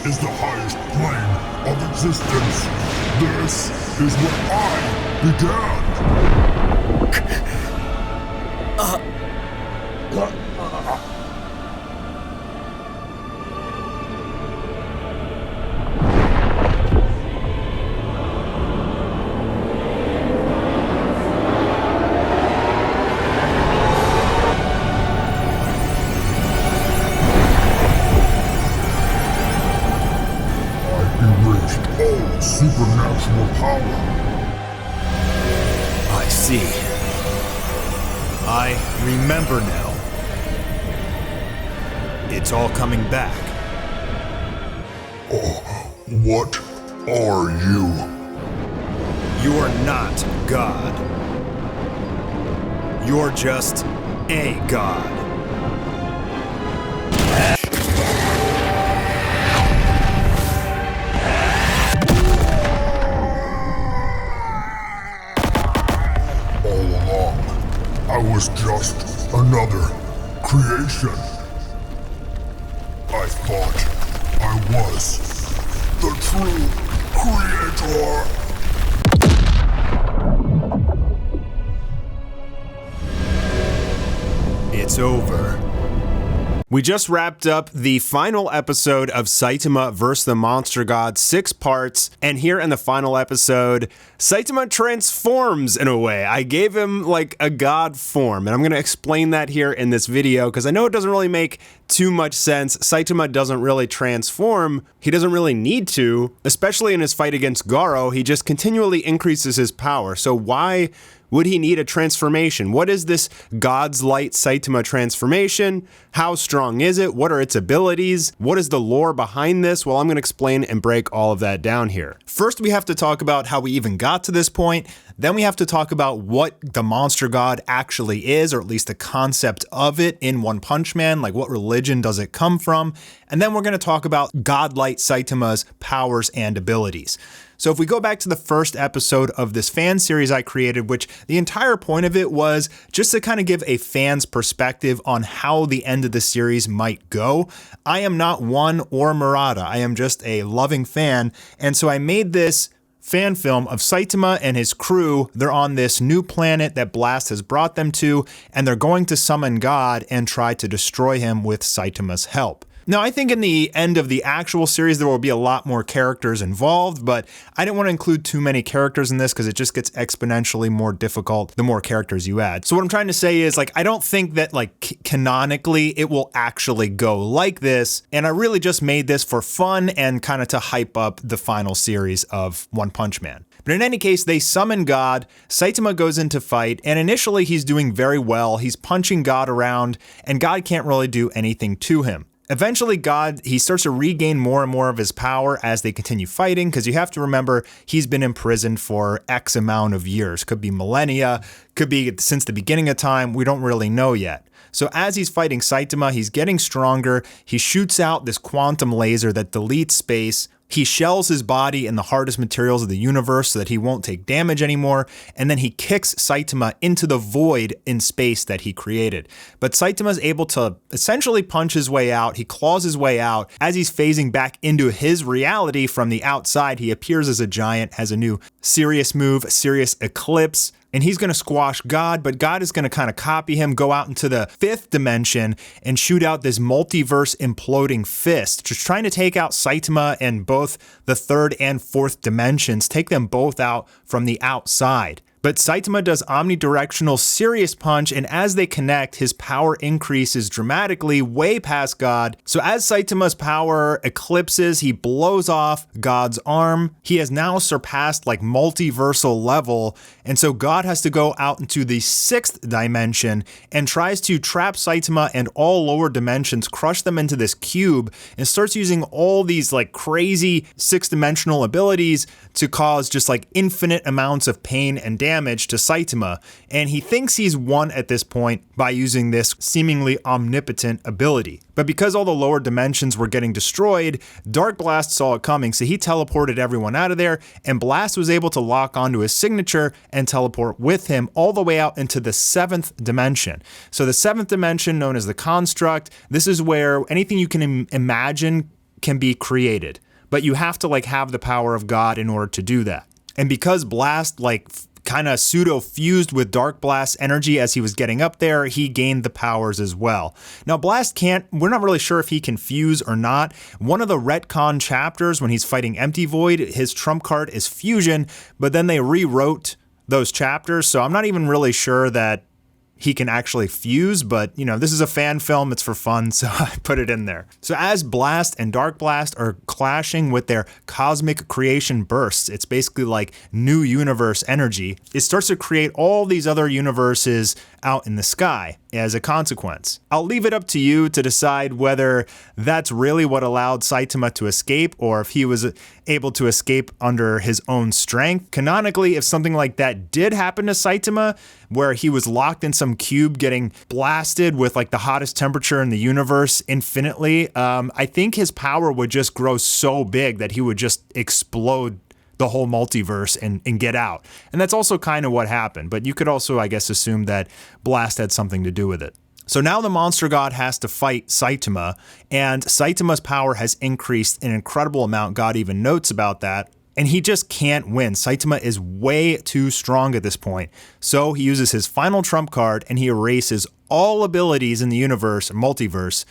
is the highest plane of existence. This is where I began. Supernatural power. I see. I remember now. It's all coming back. Oh, what are you? You're not God. You're just a god. I was just another creation. I thought I was the true creator. It's over. We just wrapped up the final episode of Saitama vs. the Monster God, 6 parts, and here in the final episode, Saitama transforms in a way. I gave him like a god form, and I'm going to explain that here in this video because I know it doesn't really make too much sense. Saitama doesn't really transform. He doesn't really need to, especially in his fight against Garo. He just continually increases his power. So why would he need a transformation? What is this God's Light Saitama transformation? How strong is it? What are its abilities? What is the lore behind this? Well, I'm going to explain and break all of that down here. First, we have to talk about how we even got to this point. Then we have to talk about what the Monster God actually is, or at least the concept of it in One Punch Man, like what religion does it come from? And then we're going to talk about Godlight Saitama's powers and abilities. So if we go back to the first episode of this fan series I created, which the entire point of it was just to kind of give a fan's perspective on how the end of the series might go. I am not one or Murata. I am just a loving fan. And so I made this fan film of Saitama and his crew. They're on this new planet that Blast has brought them to, and they're going to summon God and try to destroy him with Saitama's help. Now, I think in the end of the actual series, there will be a lot more characters involved, but I didn't want to include too many characters in this because it just gets exponentially more difficult the more characters you add. So what I'm trying to say is, like, I don't think that, like, canonically it will actually go like this, and I really just made this for fun and kind of to hype up the final series of One Punch Man. But in any case, they summon God, Saitama goes into fight, and initially he's doing very well. He's punching God around, and God can't really do anything to him. Eventually, God, he starts to regain more and more of his power as they continue fighting, because you have to remember, he's been imprisoned for X amount of years. Could be millennia, could be since the beginning of time, we don't really know yet. So as he's fighting Saitama, he's getting stronger. He shoots out this quantum laser that deletes space. He shells his body in the hardest materials of the universe so that he won't take damage anymore, and then he kicks Saitama into the void in space that he created. But Saitama's able to essentially punch his way out. He claws his way out. As he's phasing back into his reality from the outside, he appears as a giant, has a new serious move, Serious Eclipse, and he's going to squash God, but God is going to kind of copy him, go out into the 5th dimension and shoot out this multiverse imploding fist, just trying to take out Saitama and both the 3rd and 4th dimensions, take them both out from the outside. But Saitama does omnidirectional Serious Punch, and as they connect, his power increases dramatically way past God. So as Saitama's power eclipses, he blows off God's arm. He has now surpassed like multiversal level, and so God has to go out into the 6th dimension and tries to trap Saitama and all lower dimensions, crush them into this cube, and starts using all these like crazy 6th-dimensional abilities to cause just like infinite amounts of pain and damage to Saitama, and he thinks he's won at this point by using this seemingly omnipotent ability. But because all the lower dimensions were getting destroyed, Dark Blast saw it coming, so he teleported everyone out of there, and Blast was able to lock onto his signature and teleport with him all the way out into the 7th dimension. So the 7th dimension, known as the Construct, this is where anything you can imagine can be created, but you have to like have the power of God in order to do that. And because Blast like kind of pseudo fused with Dark Blast's energy as he was getting up there, he gained the powers as well. Now Blast we're not really sure if he can fuse or not. One of the retcon chapters when he's fighting Empty Void, his trump card is fusion, but then they rewrote those chapters, so I'm not even really sure that he can actually fuse, but this is a fan film, it's for fun, so I put it in there. So as Blast and Dark Blast are clashing with their cosmic creation bursts, it's basically like new universe energy, it starts to create all these other universes out in the sky as a consequence. I'll leave it up to you to decide whether that's really what allowed Saitama to escape, or if he was able to escape under his own strength. Canonically, if something like that did happen to Saitama, where he was locked in some cube getting blasted with like the hottest temperature in the universe infinitely, I think his power would just grow so big that he would just explode the whole multiverse and get out. And that's also kind of what happened, but you could also, I guess, assume that Blast had something to do with it. So now the monster god has to fight Saitama, and Saitama's power has increased an incredible amount. God even notes about that. And he just can't win. Saitama is way too strong at this point. So he uses his final trump card and he erases all abilities in the universe, multiverse,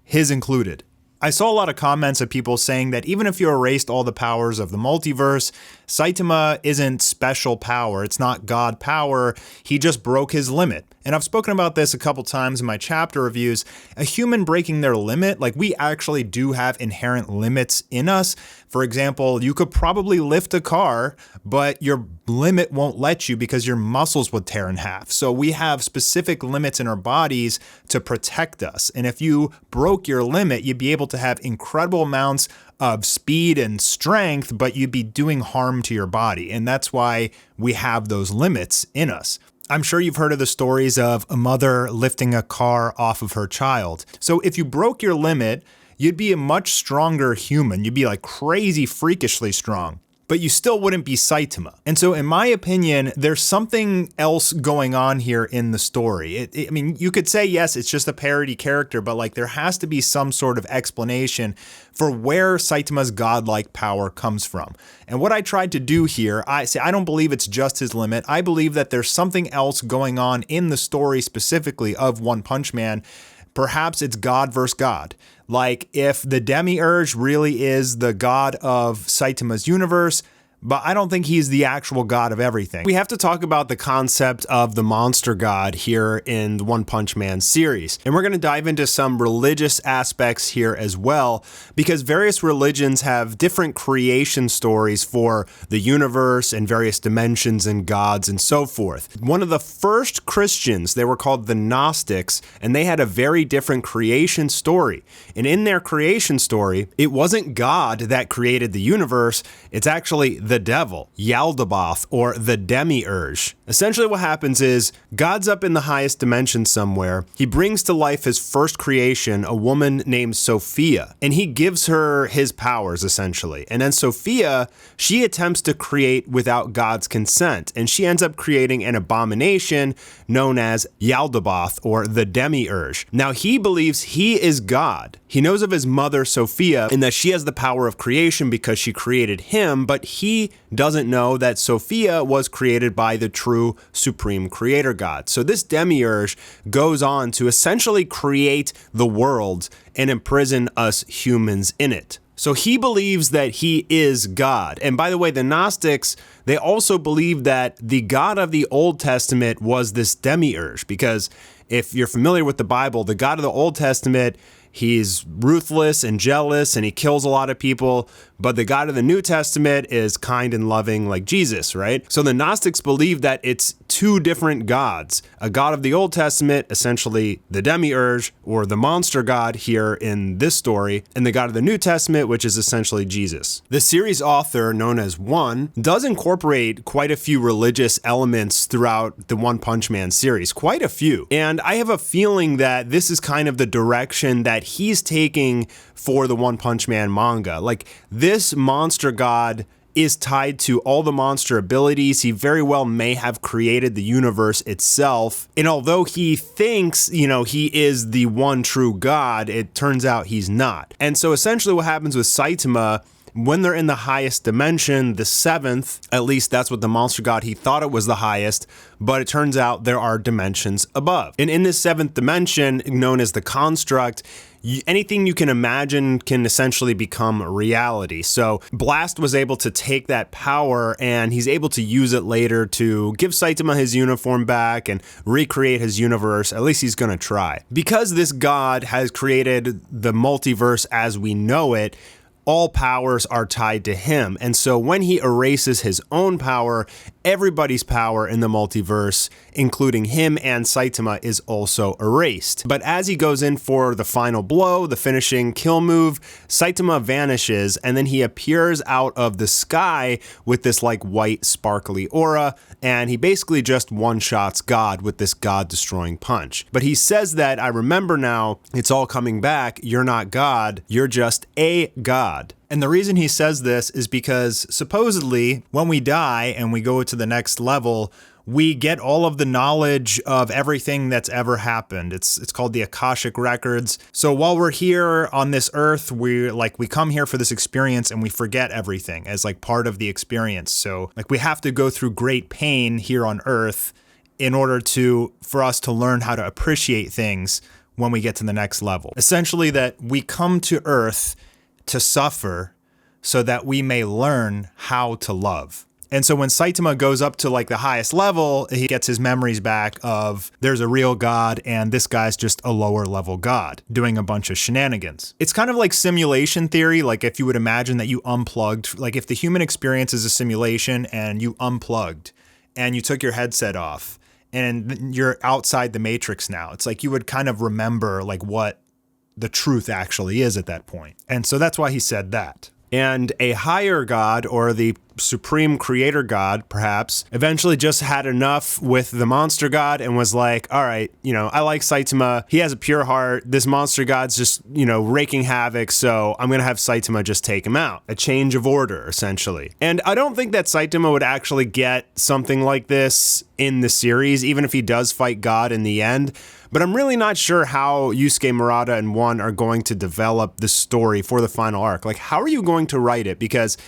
his included. I saw a lot of comments of people saying that even if you erased all the powers of the multiverse, Saitama isn't special power. It's not God power. He just broke his limit. And I've spoken about this a couple times in my chapter reviews. A human breaking their limit, like we actually do have inherent limits in us. For example, you could probably lift a car, but your limit won't let you because your muscles would tear in half. So we have specific limits in our bodies to protect us. And if you broke your limit, you'd be able to have incredible amounts of speed and strength, but you'd be doing harm to your body. And that's why we have those limits in us. I'm sure you've heard of the stories of a mother lifting a car off of her child. So if you broke your limit, you'd be a much stronger human. You'd be like crazy, freakishly strong, but you still wouldn't be Saitama. And so in my opinion, there's something else going on here in the story. I mean, you could say, yes, it's just a parody character, but like there has to be some sort of explanation for where Saitama's godlike power comes from. And what I tried to do here, I don't believe it's just his limit. I believe that there's something else going on in the story specifically of One Punch Man. Perhaps it's God versus God. Like if the Demiurge really is the god of Saitama's universe, but I don't think he's the actual god of everything. We have to talk about the concept of the monster god here in the One Punch Man series. And we're going to dive into some religious aspects here as well, because various religions have different creation stories for the universe and various dimensions and gods and so forth. One of the first Christians, they were called the Gnostics, and they had a very different creation story. And in their creation story, it wasn't God that created the universe, it's actually the devil, Yaldabaoth, or the Demiurge. Essentially what happens is, God's up in the highest dimension somewhere. He brings to life his first creation, a woman named Sophia, and he gives her his powers, essentially. And then Sophia, she attempts to create without God's consent, and she ends up creating an abomination known as Yaldabaoth, or the Demiurge. Now, he believes he is God. He knows of his mother, Sophia, and that she has the power of creation because she created him, but he doesn't know that Sophia was created by the true supreme creator God. So this Demiurge goes on to essentially create the world and imprison us humans in it. So he believes that he is God. And by the way, the Gnostics, they also believe that the God of the Old Testament was this Demiurge, because if you're familiar with the Bible, the God of the Old Testament, he's ruthless and jealous and he kills a lot of people, but the God of the New Testament is kind and loving like Jesus, right? So the Gnostics believe that it's two different gods, a God of the Old Testament, essentially the Demiurge or the monster god here in this story, and the God of the New Testament, which is essentially Jesus. The series author, known as One, does incorporate quite a few religious elements throughout the One Punch Man series, quite a few. And I have a feeling that this is kind of the direction that he's taking for the One Punch Man manga. Like, this monster god is tied to all the monster abilities. He very well may have created the universe itself. And although he thinks, he is the one true God, it turns out he's not. And so essentially what happens with Saitama, when they're in the highest dimension, the 7th, at least that's what the monster god, he thought it was the highest, but it turns out there are dimensions above. And in this 7th dimension, known as the construct, anything you can imagine can essentially become reality. So Blast was able to take that power and he's able to use it later to give Saitama his uniform back and recreate his universe. At least he's going to try. Because this god has created the multiverse as we know it, all powers are tied to him. And so when he erases his own power, everybody's power in the multiverse, including him and Saitama, is also erased. But as he goes in for the final blow, the finishing kill move, Saitama vanishes and then he appears out of the sky with this like white sparkly aura, and he basically just one-shots God with this God-destroying punch. But he says that, I remember now, it's all coming back, you're not God, you're just a god. And the reason he says this is because supposedly when we die and we go to the next level, we get all of the knowledge of everything that's ever happened. It's called the Akashic Records. So while we're here on this earth, we come here for this experience and we forget everything as like part of the experience. So like we have to go through great pain here on earth in order for us to learn how to appreciate things when we get to the next level. Essentially that we come to earth to suffer so that we may learn how to love. And so when Saitama goes up to like the highest level, he gets his memories back of there's a real god and this guy's just a lower level god doing a bunch of shenanigans. It's kind of like simulation theory. Like if you would imagine that you unplugged, like if the human experience is a simulation and you unplugged and you took your headset off and you're outside the matrix now, it's like you would kind of remember like what the truth actually is at that point. And so that's why he said that. And a higher god, or the supreme creator god, perhaps, eventually just had enough with the monster god and was like, all right, I like Saitama. He has a pure heart. This monster god's just, wreaking havoc. So I'm going to have Saitama just take him out. A change of order, essentially. And I don't think that Saitama would actually get something like this in the series, even if he does fight God in the end. But I'm really not sure how Yusuke Murata and One are going to develop the story for the final arc. Like, how are you going to write it? Because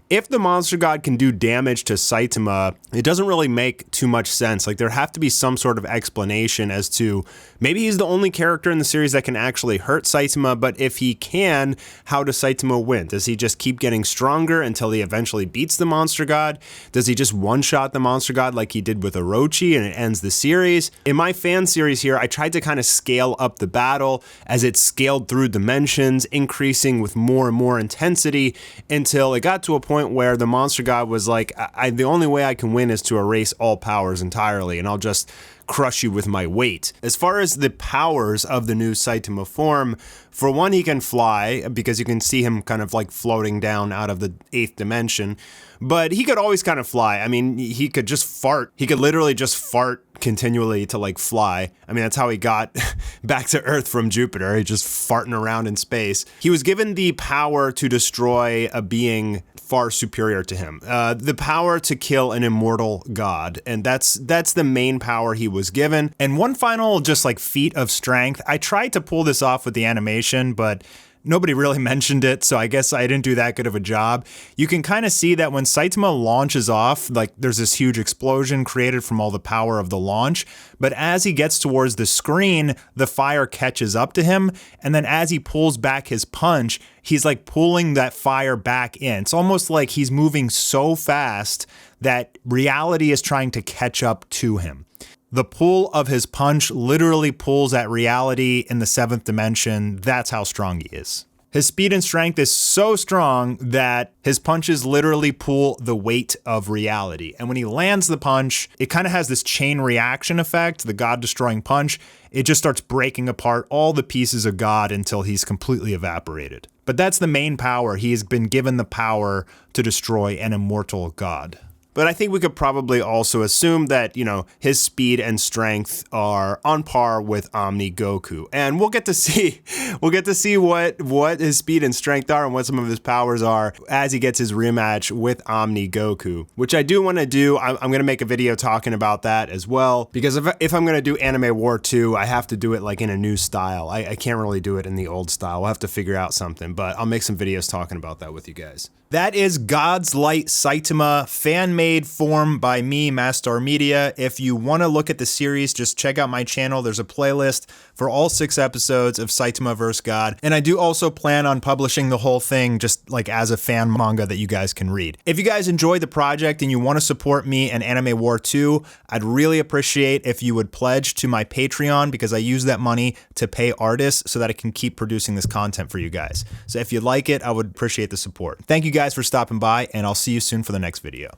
if the monster god can do damage to Saitama, it doesn't really make too much sense. Like there have to be some sort of explanation as to maybe he's the only character in the series that can actually hurt Saitama, but if he can, how does Saitama win? Does he just keep getting stronger until he eventually beats the monster god? Does he just one-shot the monster god like he did with Orochi and it ends the series? In my fan series here, I tried to kind of scale up the battle as it scaled through dimensions, increasing with more and more intensity until it got to a point where the monster god was like, the only way I can win is to erase all powers entirely, and I'll just crush you with my weight. As far as the powers of the new Saitama form, for one, he can fly, because you can see him kind of like floating down out of the 8th dimension, but he could always kind of fly. I mean, he could just fart. He could literally just fart continually to like fly. I mean, that's how he got back to Earth from Jupiter. He just farting around in space. He was given the power to destroy a being far superior to him, the power to kill an immortal god, and that's the main power he was given. And one final just like feat of strength, I tried to pull this off with the animation, but nobody really mentioned it, so I guess I didn't do that good of a job. You can kind of see that when Saitama launches off, like there's this huge explosion created from all the power of the launch, but as he gets towards the screen, the fire catches up to him, and then as he pulls back his punch, he's like pulling that fire back in. It's almost like he's moving so fast that reality is trying to catch up to him. The pull of his punch literally pulls at reality in the 7th dimension. That's how strong he is. His speed and strength is so strong that his punches literally pull the weight of reality. And when he lands the punch, it kind of has this chain reaction effect, the God-destroying punch. It just starts breaking apart all the pieces of God until he's completely evaporated. But that's the main power. He has been given the power to destroy an immortal God. but I think we could probably also assume that, you know, his speed and strength are on par with Omni Goku. And we'll get to see what his speed and strength are and what some of his powers are as he gets his rematch with Omni Goku, which I do want to do. I'm going to make a video talking about that as well, because if I'm going to do Anime War 2, I have to do it like in a new style. I can't really do it in the old style. We'll have to figure out something, but I'll make some videos talking about that with you guys. That is God's Light Saitama, fan-made form by me, Mastar Media. If you want to look at the series, just check out my channel. There's a playlist for all 6 episodes of Saitama vs. God. And I do also plan on publishing the whole thing just like as a fan manga that you guys can read. If you guys enjoy the project and you want to support me and Anime War 2, I'd really appreciate if you would pledge to my Patreon, because I use that money to pay artists so that I can keep producing this content for you guys. So if you like it, I would appreciate the support. Thank you guys for stopping by, and I'll see you soon for the next video.